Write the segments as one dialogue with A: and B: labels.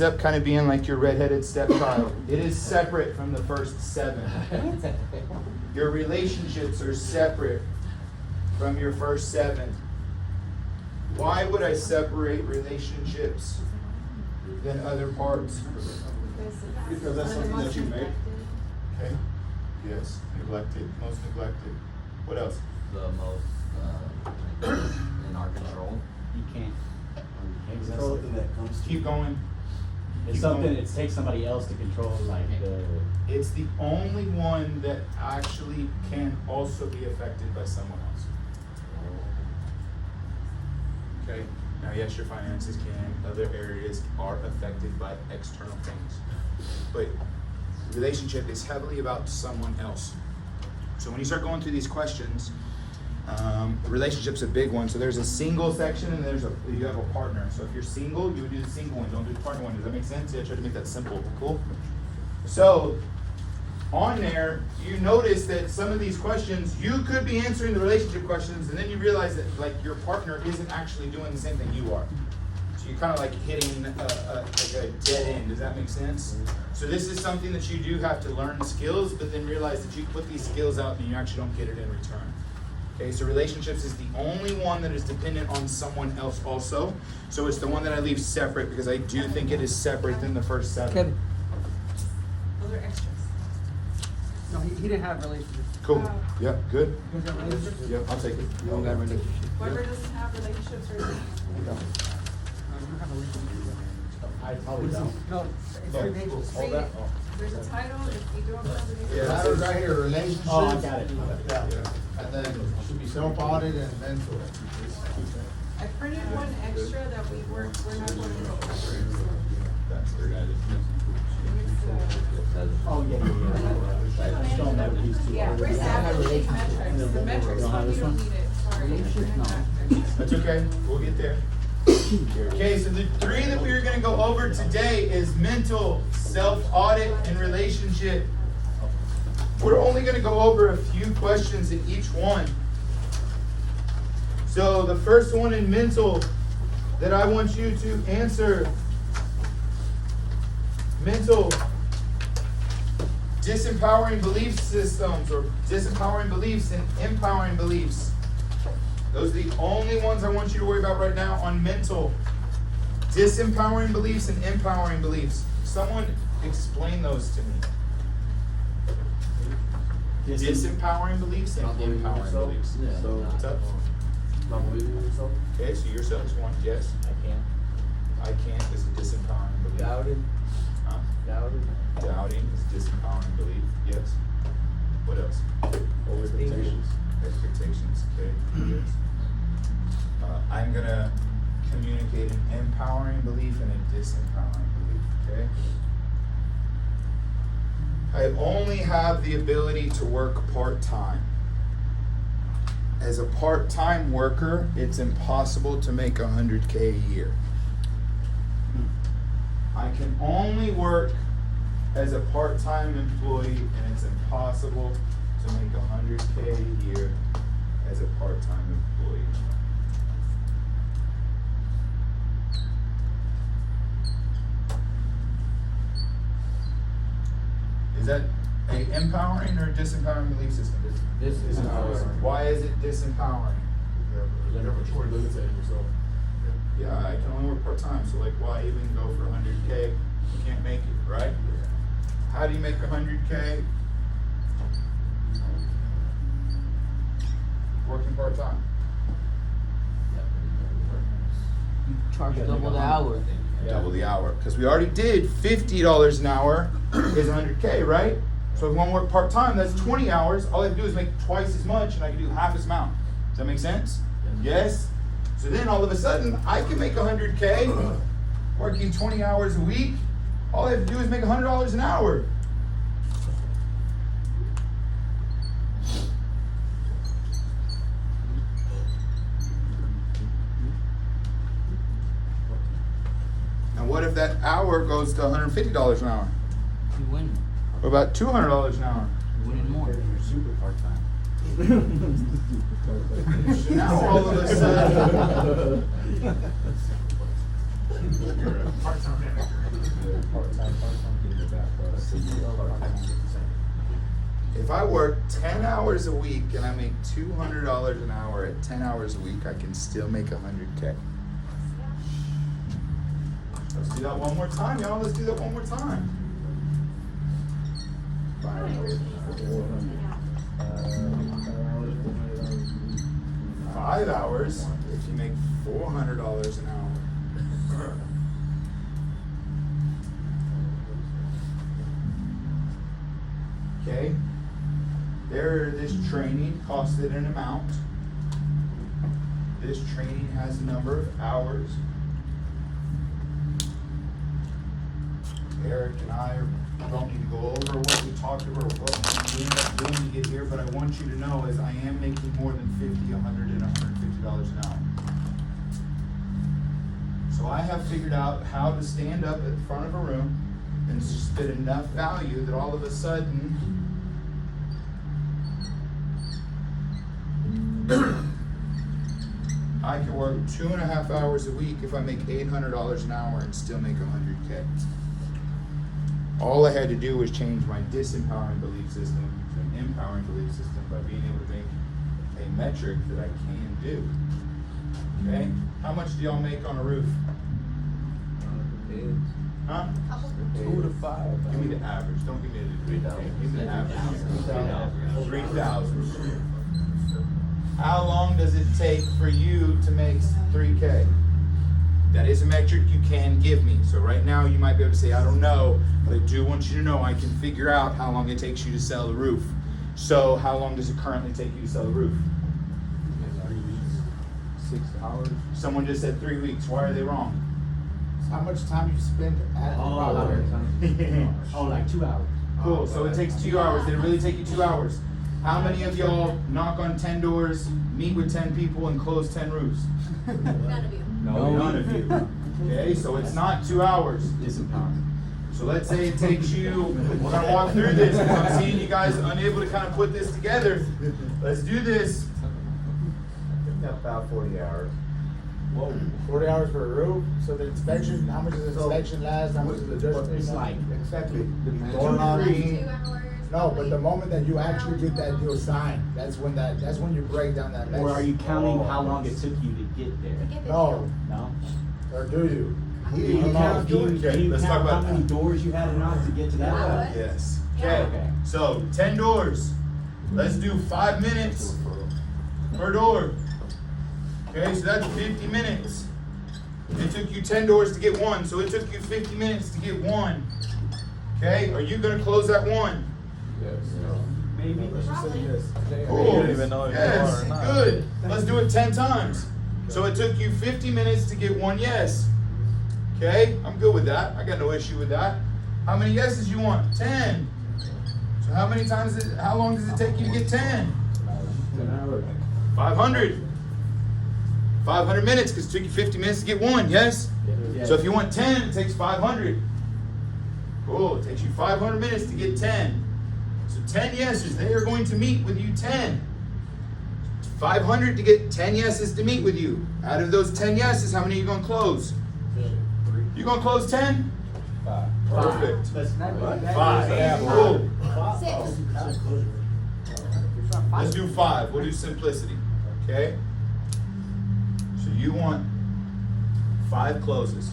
A: Up kind of being like your redheaded stepchild. It is separate from the first 7. Your relationships are separate from your first 7. Why would I separate relationships than other parts?
B: Because that's something that you make.
A: Okay. Yes. Neglected. Most neglected. What else?
C: The most in our control.
D: You can't
B: Control it that comes to
A: Keep going.
D: It's
A: Keep
D: something,
A: going.
D: it takes somebody else to control, like the,
A: It's the only one that actually can also be affected by someone else. Okay. Now, yes, your finances can. Other areas are affected by external things. But relationship is heavily about someone else. So when you start going through these questions, relationship's a big one. So there's a single section and you have a partner. So if you're single, you would do the single one. Don't do the partner one. Does that make sense? Yeah, I tried to make that simple. Cool? So on there, you notice that some of these questions, you could be answering the relationship questions, and then you realize that like your partner isn't actually doing the same thing you are. So you're kind of like hitting like a dead end. Does that make sense? So this is something that you do have to learn skills, but then realize that you put these skills out and you actually don't get it in return. Okay, so relationships is the only one that is dependent on someone else also. So it's the one that I leave separate because I do think it is separate than the first 7.
E: Kevin.
F: Those are extras.
E: No, he didn't have relationships.
A: Cool.
F: Oh.
A: Yep, good.
E: You guys got relationships?
A: Yep, I'll take it.
E: You don't got relationships.
F: Whoever doesn't have relationships or
E: No, you don't have relationships.
D: I probably don't.
E: No, it's 3 pages.
A: Hold that.
F: there's a title, if you don't have relationships.
A: Yeah.
B: Matters right here, relationships.
D: Oh, I got it.
B: Yeah. And then it should be self-audit and mentor.
F: I printed one extra that we're not going to go over.
A: That's very good.
D: Oh, yeah. I just don't know these two.
F: Yeah, we're establishing metrics, the metrics
D: Don't have
F: one, you
D: this
F: don't
D: one?
F: need it, sorry.
E: Relationships, no.
A: That's okay. We'll get there. Okay, so the 3 that we are going to go over today is mental, self-audit, and relationship. We're only going to go over a few questions in each one. So the first one in mental that I want you to answer, mental disempowering belief systems or disempowering beliefs and empowering beliefs. Those are the only ones I want you to worry about right now on mental. Disempowering beliefs and empowering beliefs. Someone explain those to me. Disempowering beliefs and empowering beliefs.
B: So,
A: What's up?
B: not believing in yourself.
A: Okay, so yourself is one. Yes. I can't is a disempowering belief.
B: Doubted.
A: Huh?
B: Doubted.
A: Doubting is disempowering belief. Yes. What else?
B: Expectations.
A: Expectations. Okay. Yes. I'm gonna communicate an empowering belief and a disempowering belief. Okay. I only have the ability to work part-time. As a part-time worker, it's impossible to make $100K a year. I can only work as a part-time employee, and it's impossible to make $100K a year as a part-time employee. Is that a empowering or a disempowering belief system?
B: This is empowering.
A: Why is it disempowering?
B: You never truly limiting yourself.
A: Yeah, I can only work part-time, so like why even go for $100K? You can't make it, right? How do you make $100K? Working part-time.
E: You charge double the hour.
A: Double the hour, because we already did $50 an hour is $100K, right? So if we want to work part-time, that's 20 hours. All I have to do is make twice as much, and I can do half as amount. Does that make sense? Yes? So then all of a sudden, I can make $100K working 20 hours a week. All I have to do is make $100 an hour. And what if that hour goes to $150 an hour?
E: You win.
A: What about $200 an hour?
E: You winning more.
B: You're super part-time.
A: Now all of a sudden, If I work 10 hours a week and I make $200 an hour at 10 hours a week, I can still make $100K. Let's do that one more time, y'all. Let's do that one more time. 5 hours if you make $400 an hour. Okay? This training costed an amount. This training has a number of hours. Eric and I don't need to go over what we talked about, what we ended up doing to get here, but I want you to know is I am making more than $50, $100, and $150 an hour. So I have figured out how to stand up at the front of a room and spit enough value that all of a sudden I can work 2.5 hours a week if I make $800 an hour and still make $100K. All I had to do was change my disempowering belief system to an empowering belief system by being able to make a metric that I can do. Okay? How much do y'all make on a roof? Huh?
E: 2 to 5.
A: Give me the average. Don't give me the 3,000. Give me the average. 3,000. How long does it take for you to make 3K? That is a metric you can give me. So right now you might be able to say, I don't know, but I do want you to know I can figure out how long it takes you to sell the roof. So how long does it currently take you to sell the roof?
D: 3 weeks, 6 hours.
A: Someone just said 3 weeks. Why are they wrong?
B: How much time you spend at the
D: Oh,
B: property?
D: oh, like 2 hours.
A: Cool, so it takes 2 hours. Did it really take you 2 hours? How many of y'all knock on 10 doors, meet with 10 people, and close 10 roofs?
F: None of you.
D: No.
A: None of you. Okay, so it's not 2 hours.
D: Disempowering.
A: So let's say it takes you, we're gonna walk through this, because I'm seeing you guys unable to kind of put this together. Let's do this.
G: About 40 hours.
B: Whoa, 40 hours for a roof, so the inspection, how much does the inspection last, how much does the adjustment?
D: It's like,
G: Exactly.
B: Going on.
F: 2 hours.
B: No, but the moment that you actually get that deal signed, that's when you break down that mess.
D: or are you counting how long it took you to get there?
B: No,
D: No?
B: or do you?
D: Do you
B: No,
D: count, do
A: Okay,
D: you
A: let's talk
D: count how
A: about
D: many
A: that.
D: doors you had to knock to get to that?
F: I
D: level?
F: would.
A: Yes.
F: Yeah.
A: Okay, so 10 doors. Let's do 5 minutes per door. Okay, so that's 50 minutes. It took you 10 doors to get one, so it took you 50 minutes to get one. Okay, are you gonna close that one?
D: Maybe.
A: Cool.
G: You don't even know if you
A: Yes,
G: are or not.
A: good. Let's do it 10 times. So it took you 50 minutes to get one yes. Okay, I'm good with that. I got no issue with that. How many yeses you want? 10. So how many times, how long does it take you to get 10? 500. 500 minutes, because it took you 50 minutes to get one, yes? So if you want 10, it takes 500. Cool, it takes you 500 minutes to get 10. So 10 yeses, they are going to meet with you 10. 500 to get 10 yeses to meet with you. Out of those 10 yeses, how many are you going to close? You going to close 10? Perfect.
D: That's not bad.
A: 5. Cool.
F: 6.
A: Let's do 5. We'll do simplicity. Okay? So you want 5 closes.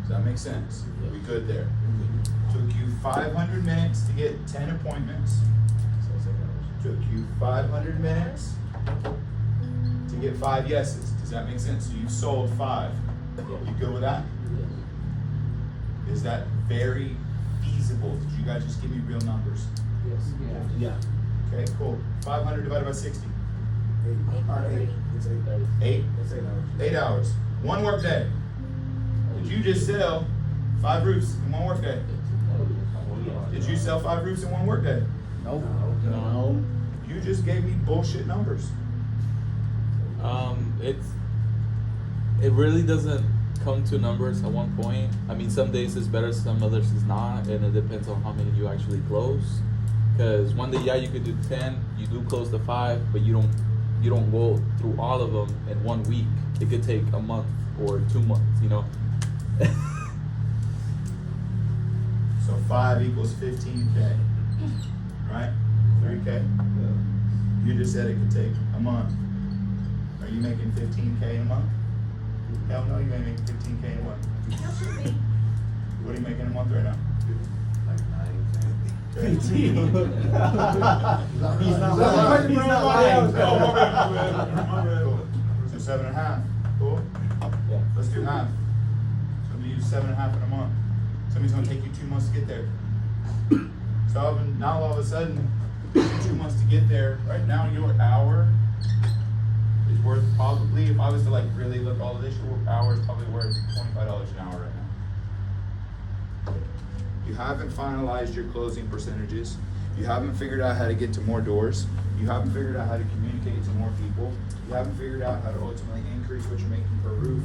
A: Does that make sense? We good there? Took you 500 minutes to get 10 appointments. Took you 500 minutes to get 5 yeses. Does that make sense? So you've sold 5. You good with that? Is that very feasible? Did you guys just give me real numbers?
D: Yeah.
A: Okay, cool. 500 divided by 60.
F: 8:30.
B: It's 8:30.
A: 8?
B: It's 8 hours.
A: 8 hours. 1 work day. Did you just sell 5 roofs in 1 work day? Did you sell 5 roofs in 1 work day?
D: No.
A: You just gave me bullshit numbers.
H: It really doesn't come to numbers at one point. I mean, some days it's better, some others it's not, and it depends on how many you actually close. Because one day, yeah, you could do 10, you do close the 5, but you don't go through all of them in 1 week. It could take a month or 2 months, you know.
A: So 5 equals 15K. right? 3K. You just said it could take a month. Are you making 15K a month? Hell no, you ain't making 15K a month.
F: That should be.
A: What are you making a month right now?
G: Like 9, 10.
D: He's not
B: lying.
D: He's not lying.
A: Cool. So 7.5. Cool.
H: Yeah.
A: Let's do half. So I'm gonna use 7.5 in a month. Somebody's gonna take you 2 months to get there. So now all of a sudden, 2 months to get there. Right now, your hour is worth probably, if I was to like really look all of this, your hour is probably worth $25 an hour right now. You haven't finalized your closing percentages. You haven't figured out how to get to more doors. You haven't figured out how to communicate to more people. You haven't figured out how to ultimately increase what you're making per roof.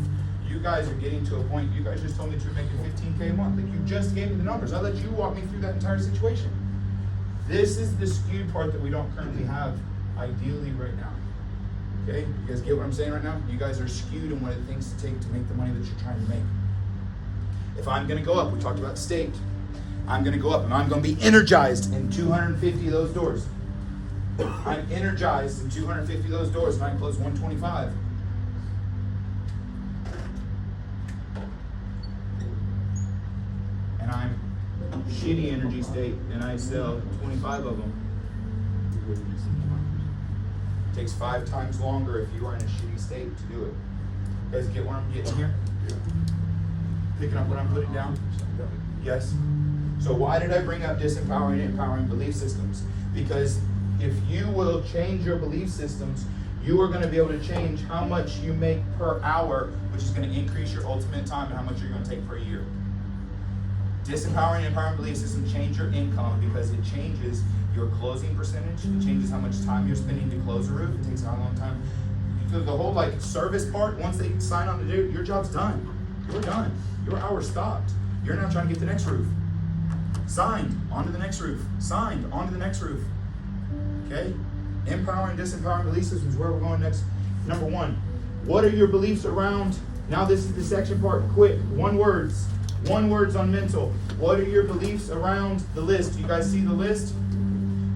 A: You guys are getting to a point, you guys just told me that you're making 15K a month. Like you just gave me the numbers. I'll let you walk me through that entire situation. This is the skewed part that we don't currently have ideally right now. Okay, you guys get what I'm saying right now? You guys are skewed in what it thinks to take to make the money that you're trying to make. If I'm gonna go up, we talked about state. I'm gonna go up and I'm gonna be energized in 250 of those doors. I'm energized in 250 of those doors and I close 125. And I'm shitty energy state and I sell 25 of them. It takes 5 times longer if you are in a shitty state to do it. You guys get where I'm getting here? Picking up what I'm putting down? Yes? So why did I bring up disempowering and empowering belief systems? Because if you will change your belief systems, you are going to be able to change how much you make per hour, which is going to increase your ultimate time and how much you're going to take per year. Disempowering and empowering belief systems change your income because it changes your closing percentage. It changes how much time you're spending to close a roof. It takes how long time. The whole like service part, once they sign on to do it, your job's done. You're done. Your hour stopped. You're now trying to get the next roof. Signed, on to the next roof. Signed, on to the next roof. Okay? Empowering, disempowering belief systems, where we're going next. Number 1, what are your beliefs around, now this is the section part, quick, 1 words on mental. What are your beliefs around the list? You guys see the list?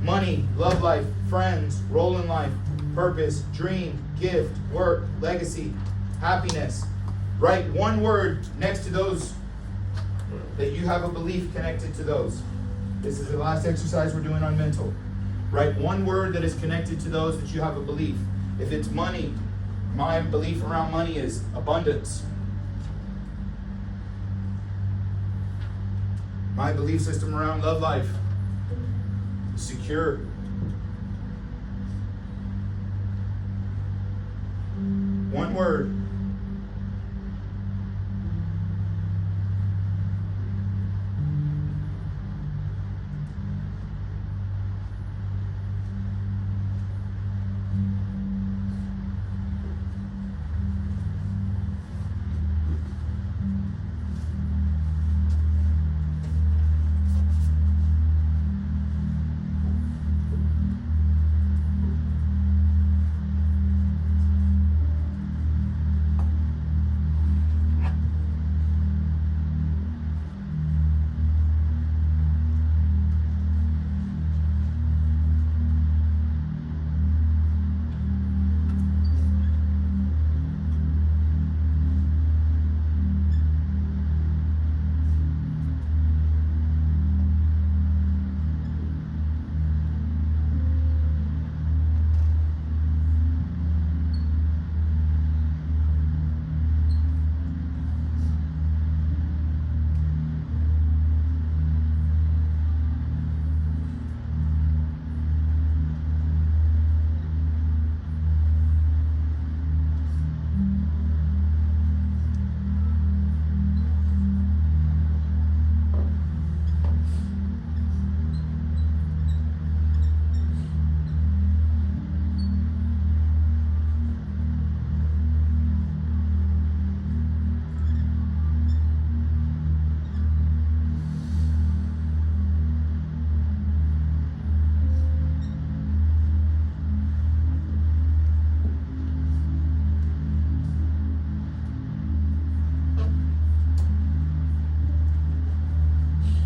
A: Money, love life, friends, role in life, purpose, dream, gift, work, legacy, happiness. Write 1 word next to those that you have a belief connected to those. This is the last exercise we're doing on mental. Write 1 word that is connected to those that you have a belief. If it's money, my belief around money is abundance. My belief system around love life is secure. One word.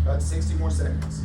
A: About 60 more seconds.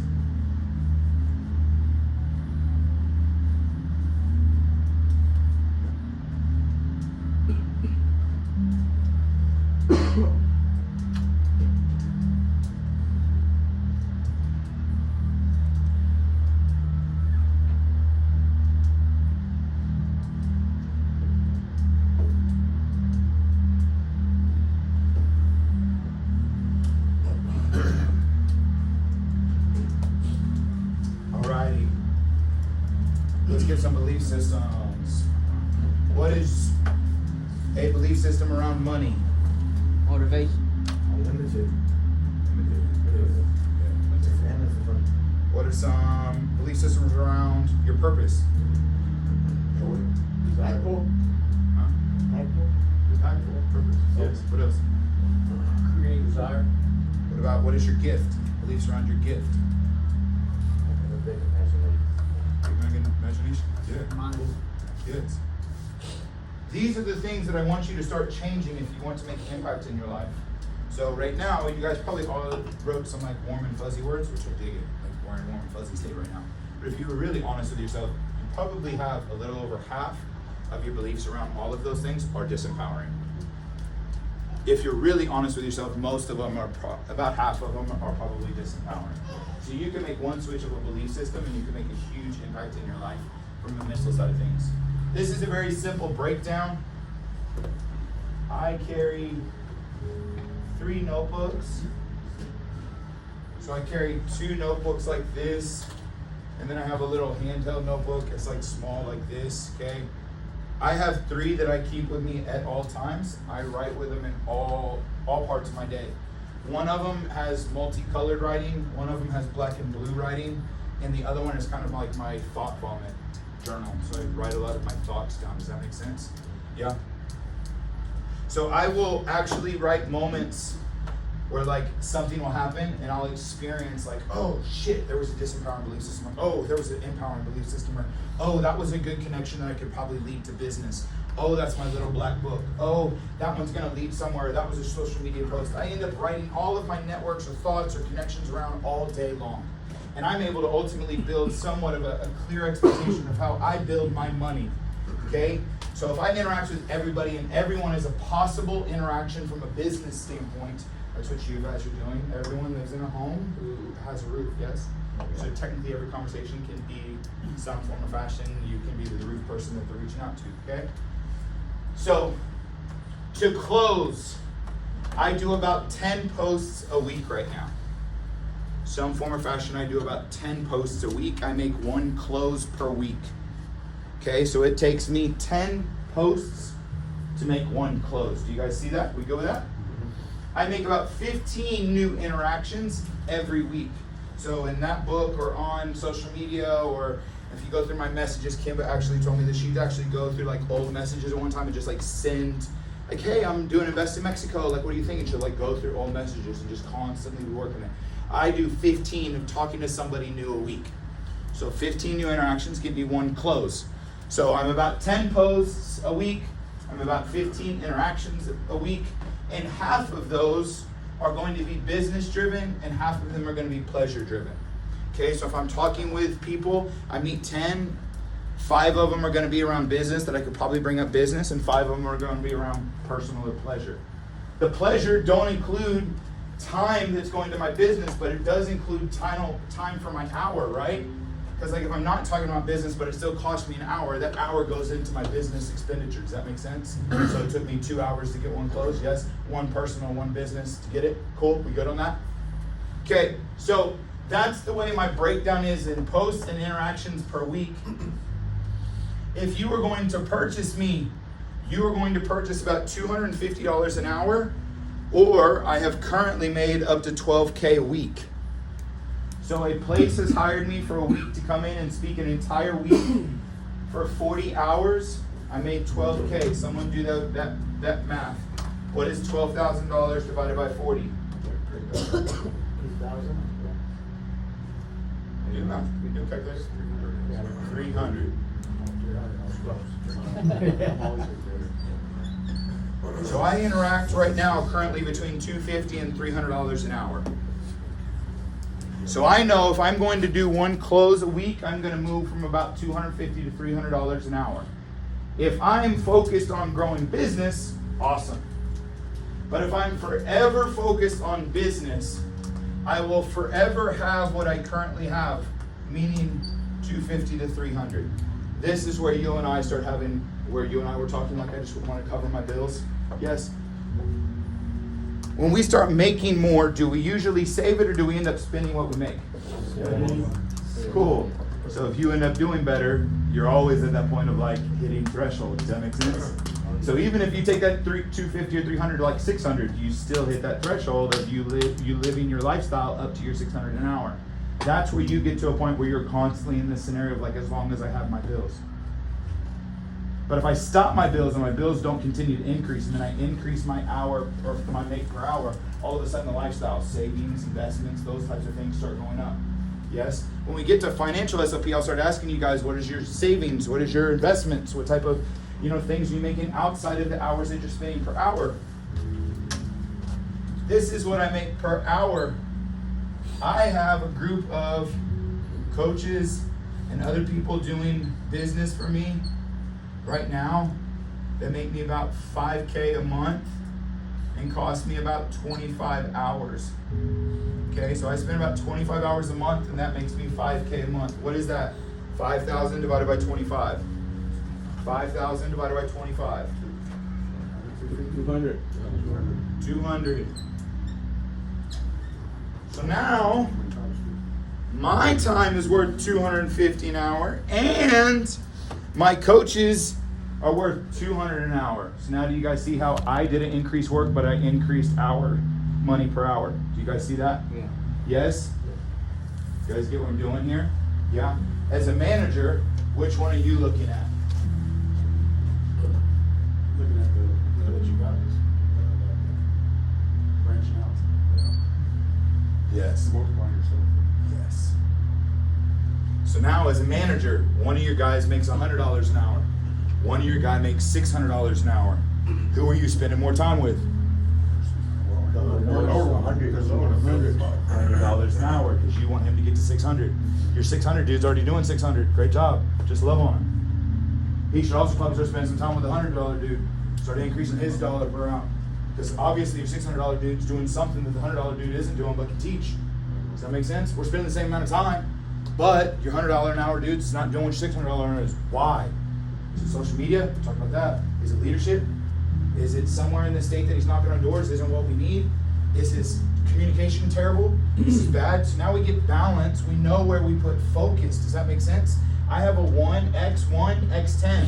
A: let's get some belief systems. What is a belief system around money?
E: Motivation.
B: Unlimited.
A: What are some belief systems around your purpose?
B: Thankful.
A: Huh?
B: Thankful.
A: Impactful purpose. Yes. What else?
D: Create desire.
A: What about what is your gift? Beliefs around your gift. Big imagination. Yeah. Yes. These are the things that I want you to start changing if you want to make an impact in your life. So right now, you guys probably all wrote some like warm and fuzzy words, which I dig it. Like we're in a warm and fuzzy state right now. But if you were really honest with yourself, you probably have a little over half of your beliefs around all of those things are disempowering. If you're really honest with yourself, most of them are, about half of them are probably disempowering. So you can make one switch of a belief system and you can make a huge impact in your life from the mental side of things. This is a very simple breakdown. I carry 3 notebooks. So I carry 2 notebooks like this, and then I have a little handheld notebook. It's like small like this, okay? I have 3 that I keep with me at all times. I write with them in all parts of my day. One of them has multicolored writing, one of them has black and blue writing, and the other one is kind of like my thought vomit journal. So I write a lot of my thoughts down. Does that make sense? Yeah? So I will actually write moments where like something will happen and I'll experience like, oh shit, there was a disempowering belief system. Or, oh, there was an empowering belief system. Or, oh, that was a good connection that I could probably lead to business. Oh, that's my little black book. Oh, that one's gonna lead somewhere. That was a social media post. I end up writing all of my networks or thoughts or connections around all day long. And I'm able to ultimately build somewhat of a clear expectation of how I build my money, okay? So if I interact with everybody and everyone is a possible interaction from a business standpoint, that's what you guys are doing. Everyone lives in a home who has a roof, yes? So technically every conversation can be some form of fashion. You can be the roof person that they're reaching out to, okay? So to close, I do about 10 posts a week right now. Some form or fashion, I do about 10 posts a week. I make 1 close per week. Okay, so it takes me 10 posts to make 1 close. Do you guys see that? We go with that? I make about 15 new interactions every week. So in that book or on social media, or if you go through my messages, Kimba actually told me that she'd actually go through like old messages at one time and just like send, like, hey, I'm doing Invest in Mexico. Like, what do you think? And she'll like go through old messages and just constantly be working it. I do 15 of talking to somebody new a week. So 15 new interactions give me 1 close. So I'm about 10 posts a week. I'm about 15 interactions a week. And half of those are going to be business driven and half of them are going to be pleasure driven. Okay, so if I'm talking with people, I meet 10, 5 of them are going to be around business that I could probably bring up business, and 5 of them are going to be around personal or pleasure. The pleasure don't include time that's going to my business, but it does include time for my hour, right? Because like if I'm not talking about business, but it still costs me an hour, that hour goes into my business expenditure. Does that make sense? So it took me 2 hours to get 1 close. Yes, 1 personal, 1 business to get it. Cool, we good on that? Okay, so that's the way my breakdown is in posts and interactions per week. If you were going to purchase me, you are going to purchase about $250 an hour, or I have currently made up to $12K a week. So a place has hired me for a week to come in and speak an entire week for 40 hours. I made $12K. Someone do that math. What is $12,000 divided by 40?
B: 2,000.
A: Do math. We do calculators. 300. So I interact right now currently between $250 and $300 an hour. So I know if I'm going to do 1 close a week, I'm going to move from about $250 to $300 an hour. If I'm focused on growing business, awesome. But if I'm forever focused on business, I will forever have what I currently have, meaning $250 to $300. This is where you and I start having, where you and I were talking like I just want to cover my bills. Yes. When we start making more, do we usually save it or do we end up spending what we make? Cool. So if you end up doing better, you're always at that point of like hitting threshold. Does that make sense? So even if you take that 250 or 300 to like 600, you still hit that threshold of you living your lifestyle up to your 600 an hour. That's where you get to a point where you're constantly in this scenario of like, as long as I have my bills. But if I stop my bills and my bills don't continue to increase, and then I increase my hour or my make per hour, all of a sudden the lifestyle, savings, investments, those types of things start going up. Yes? When we get to financial SOP, I'll start asking you guys, what is your savings? What is your investments? What type of, things are you making outside of the hours that you're spending per hour? This is what I make per hour. I have a group of coaches and other people doing business for me right now that make me about $5K a month and cost me about 25 hours. Okay, so I spend about 25 hours a month and that makes me $5K a month. What is that? 5,000 divided by 25. 5,000 divided by 25.
B: 200.
A: 200. So now, my time is worth $250 an hour, and my coaches are worth $200 an hour. So now do you guys see how I didn't increase work, but I increased hour money per hour? Do you guys see that?
B: Yeah.
A: Yes? You guys get what I'm doing here? Yeah? As a manager, which one are you looking at?
G: Looking at the what you got is branching out.
A: Yes.
G: Multiplying yourself.
A: Yes. So now as a manager, one of your guys makes $100 an hour. One of your guy makes $600 an hour. Who are you spending more time with? $100 an hour because you want him to get to 600. Your 600 dude's already doing 600. Great job. Just love on him. He should also probably start spending some time with the $100 dude. Start increasing his dollar per hour. Because obviously your $600 dude's doing something that the $100 dude isn't doing but can teach. Does that make sense? We're spending the same amount of time, but your $100 an hour dude's not doing what your $600 an hour is. Why? Is it social media? We'll talk about that. Is it leadership? Is it somewhere in the state that he's knocking on doors isn't what we need? Is his communication terrible? This is bad. So now we get balance. We know where we put focus. Does that make sense? I have a 1x1, x10.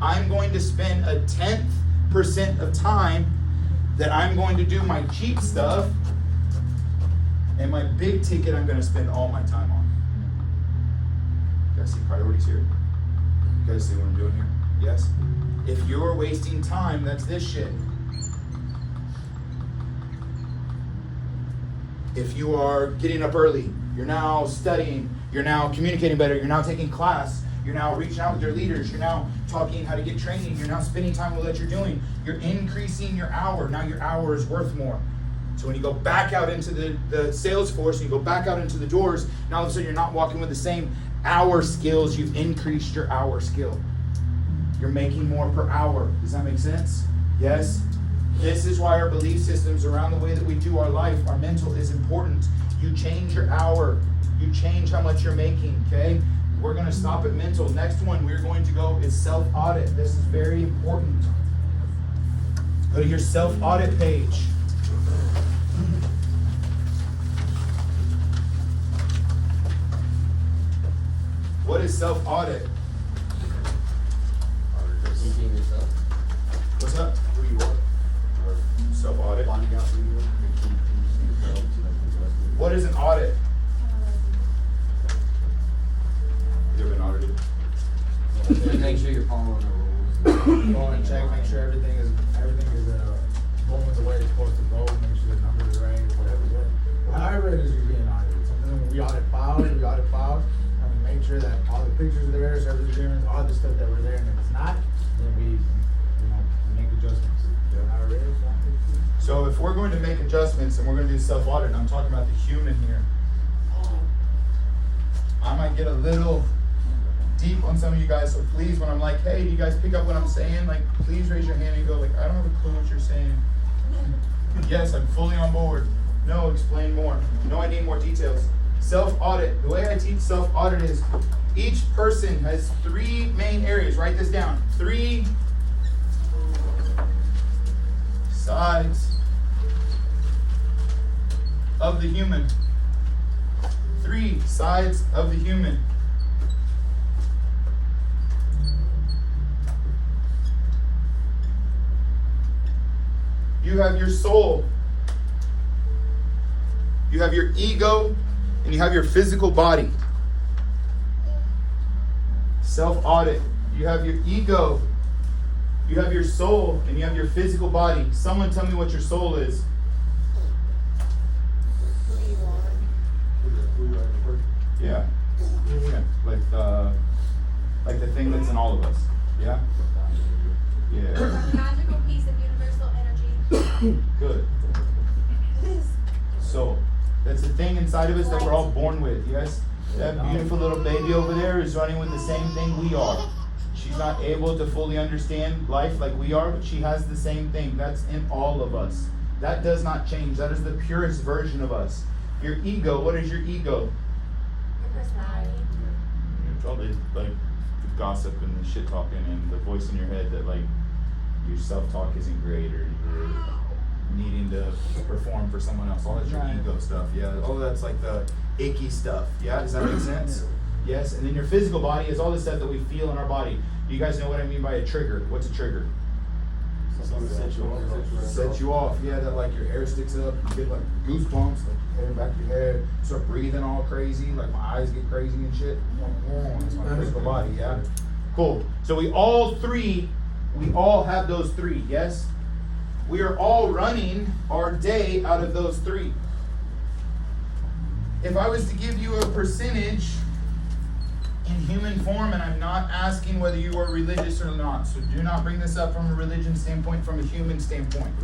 A: I'm going to spend a 10% of time that I'm going to do my cheap stuff, and my big ticket I'm going to spend all my time on. You guys see priorities here? You guys see what I'm doing here? Yes? If you're wasting time, that's this shit. If you are getting up early, you're now studying, you're now communicating better, you're now taking class, you're now reaching out with your leaders, you're now talking how to get training, you're now spending time with what you're doing, you're increasing your hour, now your hour is worth more. So when you go back out into the sales force, and you go back out into the doors, now all of a sudden you're not walking with the same hour skills, you've increased your hour skill. You're making more per hour. Does that make sense? Yes? This is why our belief systems around the way that we do our life, our mental is important. You change your hour. You change how much you're making, okay? We're going to stop at mental. Next one we're going to go is self-audit. This is very important. Go to your self-audit page. What is self-audit?
C: Teaching yourself.
A: What's up?
G: Who you are. Or
A: Self-audit.
G: finding out who you are. Teaching yourself so that you can
A: What is an audit? You ever been audited?
C: Just make sure you're following the rules.
B: Go and check, make sure everything is going the way it's supposed to go, make sure the numbers are right, whatever. However it is you're being audited. Sometimes we audit files, and we make sure that all the pictures are there, service agreements, all the stuff that were there, and if it's not, then we make adjustments. However it is,
A: So if we're going to make adjustments and we're going to do self-audit, and I'm talking about the human here, I might get a little deep on some of you guys, so please, when I'm like, hey, do you guys pick up what I'm saying? Like, please raise your hand and go, like, I don't have a clue what you're saying. Yes, I'm fully on board. No, explain more. No, I need more details. Self-audit. The way I teach self-audit is each person has 3 main areas. Write this down. 3 sides of the human. 3 sides of the human. You have your soul. You have your ego, and you have your physical body. Self-audit. You have your ego. You have your soul, and you have your physical body. Someone tell me what your soul is.
F: Who you are.
A: Yeah. Yeah. Like the thing that's in all of us. Yeah? Yeah.
I: Magical piece of universal energy.
A: Good. Soul. That's the thing inside of us that we're all born with, yes? That beautiful little baby over there is running with the same thing we are. She's not able to fully understand life like we are, but she has the same thing. That's in all of us. That does not change. That is the purest version of us. Your ego, what is your ego?
I: Your personality.
A: It's all the like the gossip and the shit talking and the voice in your head that like your self-talk isn't great or you're needing to perform for someone else. All that's your
E: Right.
A: ego stuff. Yeah, all that's like the icky stuff. Yeah, does that make sense? Yes, and then your physical body is all the stuff that we feel in our body. You guys know what I mean by a trigger? What's a trigger?
G: Something that sets you off.
A: Sets you off. Yeah, that like your hair sticks up, you get like goosebumps, like your hair back of your head, start breathing all crazy, like my eyes get crazy and shit. It's my physical body, yeah? Cool. So we all have those three, yes? We are all running our day out of those three. If I was to give you a percentage in human form, and I'm not asking whether you are religious or not, so do not bring this up from a religion standpoint, from a human standpoint.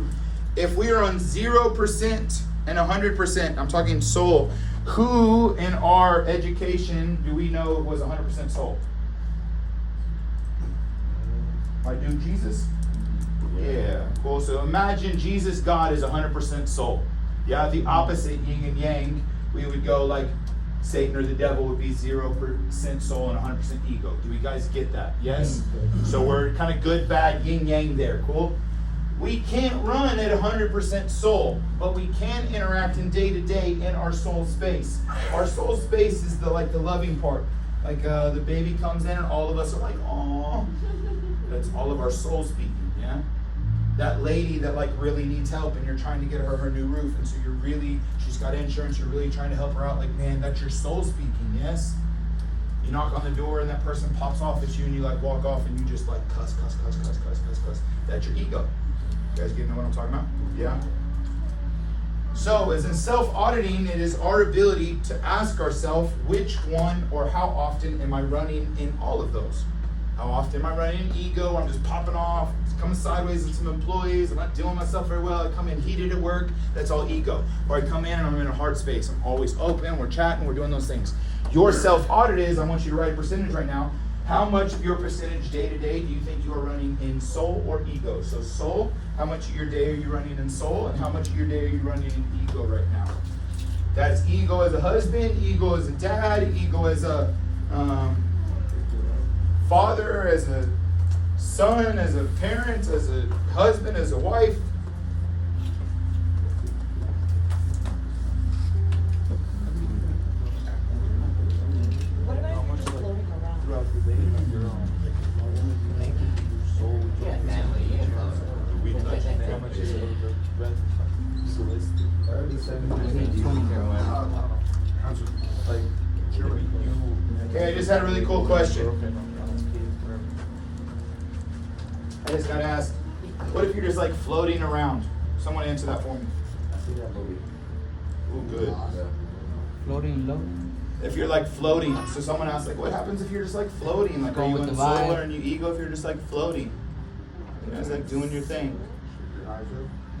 A: If we are on 0% and 100%, I'm talking soul, who in our education do we know was 100% soul? My dude Jesus? Yeah, cool. So imagine Jesus, God, is 100% soul. Yeah, the opposite, yin and yang, we would go like Satan or the devil would be 0% soul and 100% ego. Do you guys get that? Yes? So we're kind of good, bad, yin yang there. Cool? We can't run at 100% soul, but we can interact in day to day in our soul space. Our soul space is the loving part. Like the baby comes in and all of us are like, oh. That's all of our soul speaking. Yeah. That lady that like really needs help and you're trying to get her new roof, and so she's got insurance, you're really trying to help her out, like, man, that's your soul speaking, yes? You knock on the door and that person pops off at you and you like walk off and you just like cuss. That's your ego. You guys know what I'm talking about? Yeah. So as in self-auditing, it is our ability to ask ourselves which one or how often am I running in all of those? How often am I running in ego? I'm just popping off, it's coming sideways with some employees, I'm not dealing with myself very well, I come in heated at work, that's all ego. Or I come in and I'm in a hard space, I'm always open, we're chatting, we're doing those things. Your self-audit is, I want you to write a percentage right now, how much of your percentage day to day do you think you are running in soul or ego? So soul, how much of your day are you running in soul, and how much of your day are you running in ego right now? That's ego as a husband, ego as a dad, ego as a father, as a son, as a parent, as a husband, as a wife.
F: What about if you're just floating around?
G: Throughout the day, you're on.
C: Yeah, family, you know.
H: How much is it? Solicited.
C: 20.
A: Okay, I just had a really cool question. I just gotta ask, what if you're just like floating around? Someone answer that for me. Oh, good.
E: Floating low.
A: If you're like floating, so someone asks like, what happens if you're just like floating? Like, are
E: Going
A: you
E: with
A: in
E: the vibe.
A: solar and you ego if you're just like floating? You guys like doing your thing.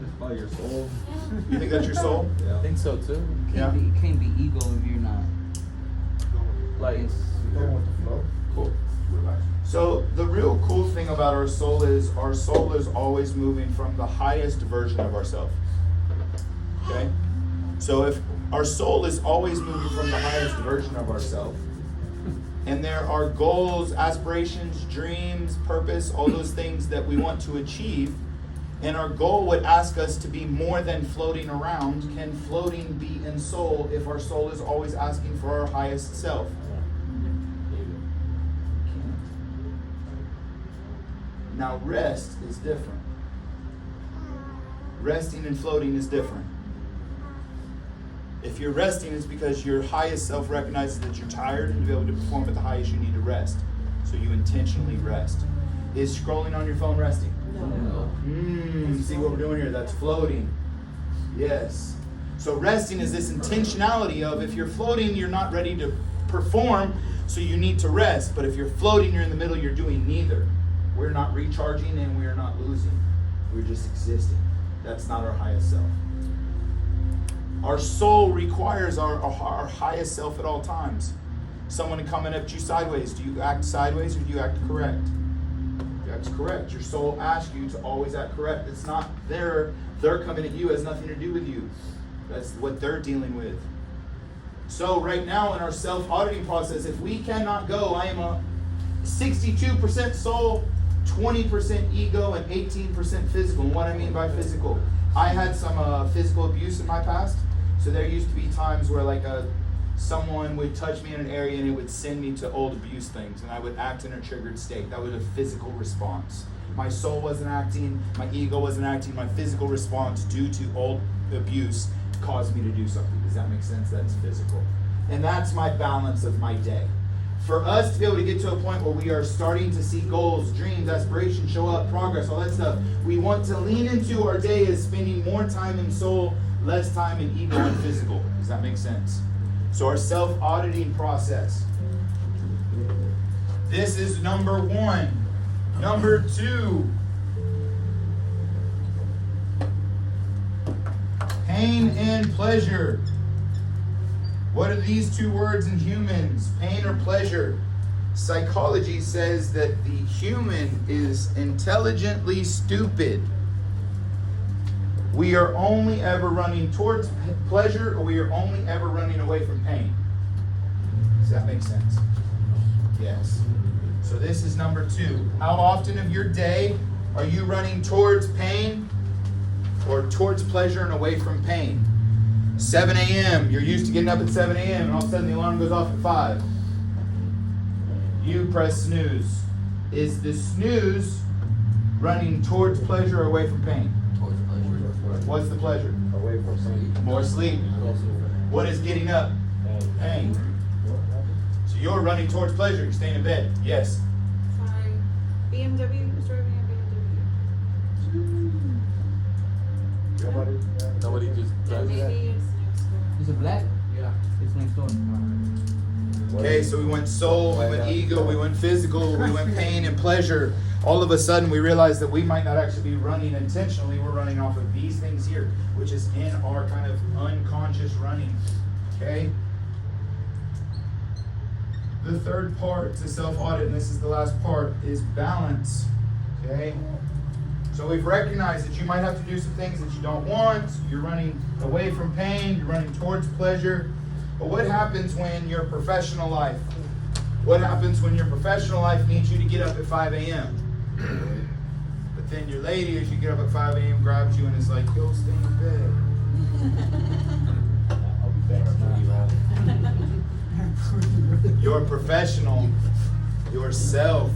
G: It's by your soul.
A: You think that's your soul?
H: I think so too.
A: Yeah.
E: You can't be ego if you're not.
H: Like,
B: Going with the flow.
A: Cool. So the real cool thing about our soul is always moving from the highest version of ourselves. Okay? So if our soul is always moving from the highest version of ourselves, and there are goals, aspirations, dreams, purpose, all those things that we want to achieve, and our goal would ask us to be more than floating around, can floating be in soul if our soul is always asking for our highest self? Now rest is different. Resting and floating is different. If you're resting, it's because your highest self recognizes that you're tired, and to be able to perform at the highest, you need to rest. So you intentionally rest. Is scrolling on your phone resting?
F: No.
A: See what we're doing here? That's floating. Yes. So resting is this intentionality of, if you're floating, you're not ready to perform, so you need to rest. But if you're floating, you're in the middle, you're doing neither. We're not recharging and we're not losing. We're just existing. That's not our highest self. Our soul requires our highest self at all times. Someone coming up to you sideways, do you act sideways or do you act correct? You act correct. Your soul asks you to always act correct. It's not they're coming at you, it has nothing to do with you. That's what they're dealing with. So right now in our self-auditing process, if we cannot go, I am a 62% soul, 20% ego, and 18% physical. And what I mean by physical, I had some physical abuse in my past. So there used to be times where someone would touch me in an area and it would send me to old abuse things, and I would act in a triggered state. That was a physical response. My soul wasn't acting, my ego wasn't acting, my physical response due to old abuse caused me to do something. Does that make sense? That's physical. And that's my balance of my day. For us to be able to get to a point where we are starting to see goals, dreams, aspirations show up, progress, all that stuff, we want to lean into our day as spending more time in soul, less time in ego and physical. Does that make sense? So our self-auditing process. This is number 1. Number 2. Pain and pleasure. What are these two words in humans? Pain or pleasure? Psychology says that the human is intelligently stupid. We are only ever running towards pleasure, or we are only ever running away from pain. Does that make sense? Yes. So this is number 2. How often of your day are you running towards pain or towards pleasure and away from pain? 7 a.m. You're used to getting up at 7 a.m. and all of a sudden the alarm goes off at 5. You press snooze. Is the snooze running towards pleasure or away from pain?
C: Towards pleasure.
A: What's the pleasure?
G: Away from sleep.
A: More sleep. What is getting up? Pain. So you're running towards pleasure. You're staying in bed. Yes.
F: Sorry. BMW, who's driving a BMW?
G: Nobody?
H: Nobody just
F: Yeah,
H: drives.
F: maybe it's next door.
E: Is it black?
B: Yeah.
E: It's next door.
A: Okay, so we went soul, we went ego, we went physical, we went pain and pleasure. All of a sudden we realized that we might not actually be running intentionally. We're running off of these things here, which is in our kind of unconscious running. Okay? The third part to self-audit, and this is the last part, is balance. Okay? So we've recognized that you might have to do some things that you don't want. You're running away from pain, you're running towards pleasure. But what happens when your professional life? What happens when your professional life needs you to get up at 5 a.m.? But then your lady, as you get up at 5 a.m., grabs you and is like, go stay in
G: I'll be back.
A: bed. Your professional, yourself,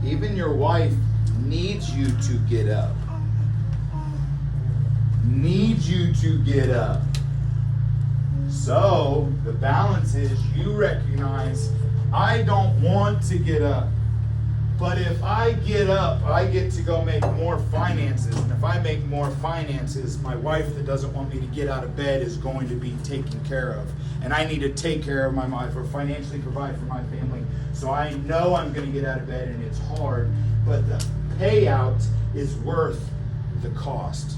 A: even your wife needs you to get up. Needs you to get up. So the balance is you recognize, I don't want to get up. But if I get up, I get to go make more finances. And if I make more finances, my wife that doesn't want me to get out of bed is going to be taken care of. And I need to take care of my wife or financially provide for my family. So I know I'm going to get out of bed, and it's hard. But the payout is worth the cost.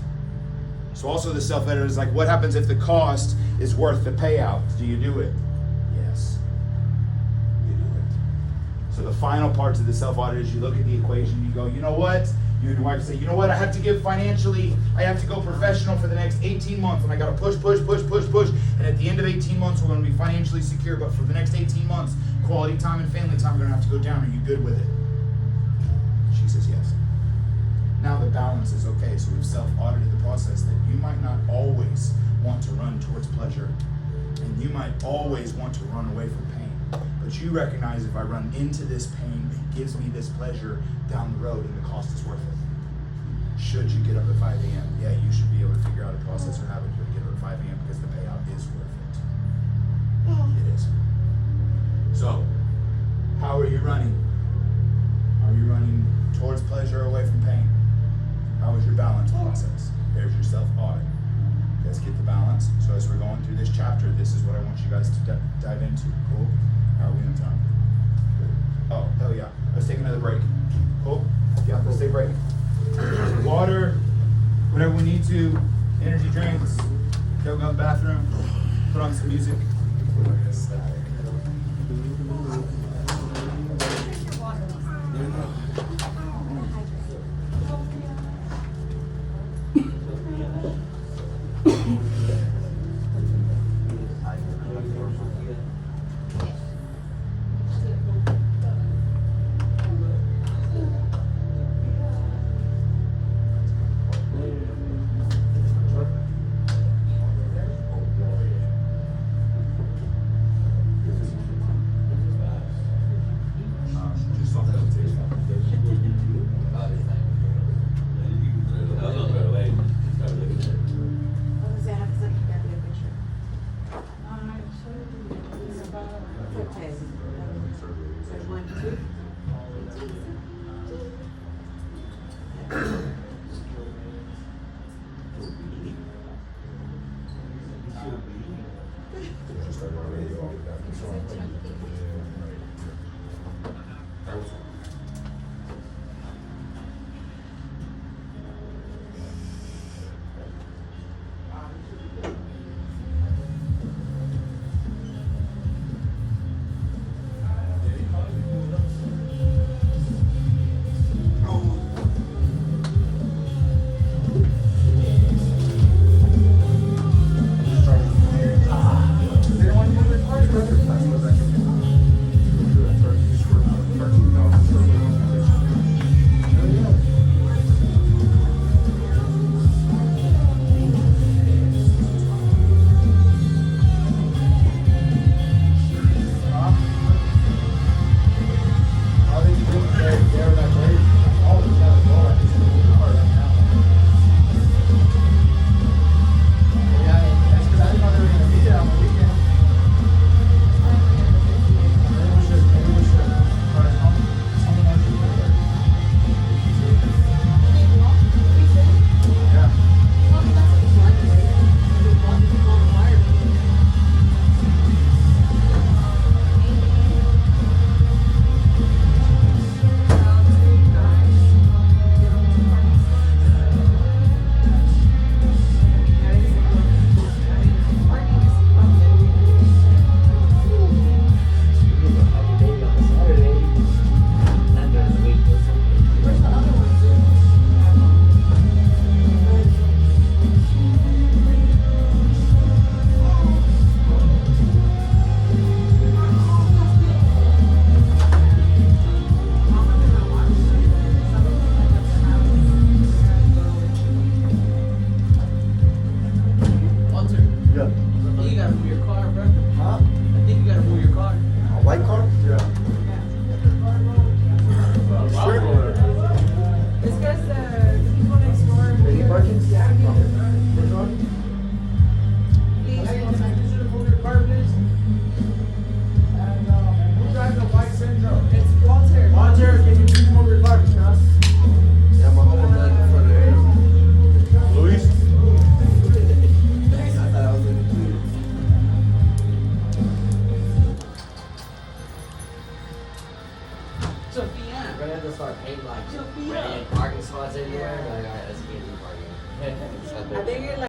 A: So also the self-editor is like, what happens if the cost is worth the payout? Do you do it? Yes. You do it. So the final parts of the self-audit is you look at the equation, you go, you know what? You and your wife say, you know what? I have to give financially, I have to go professional for the next 18 months, and I got to push. And at the end of 18 months, we're going to be financially secure. But for the next 18 months, quality time and family time are going to have to go down. Are you good with it? She says yes. Now the balance is okay. So we've self-audited the process that you might not always want to run towards pleasure, and you might always want to run away from pain. But you recognize, if I run into this pain, it gives me this pleasure down the road, and the cost is worth it. should you get up at 5 a.m.? Yeah, you should be able to figure out a process or habit to get up at 5 a.m. because the payout is worth it. It is. So, how are you running? Are you running towards pleasure or away from pain? How is your balance process? There's your self-audit. Let's get the balance. So as we're going through this chapter, this is what I want you guys to dive into. Cool? How are we on time? Good. Oh, hell yeah. Let's take another break. Cool? Yeah, let's take a break. Water, whatever we need to, energy drinks, go to the bathroom, put on some music. Just on that
I: What was that? Because I can grab you a picture. Okay. There's 1, 2.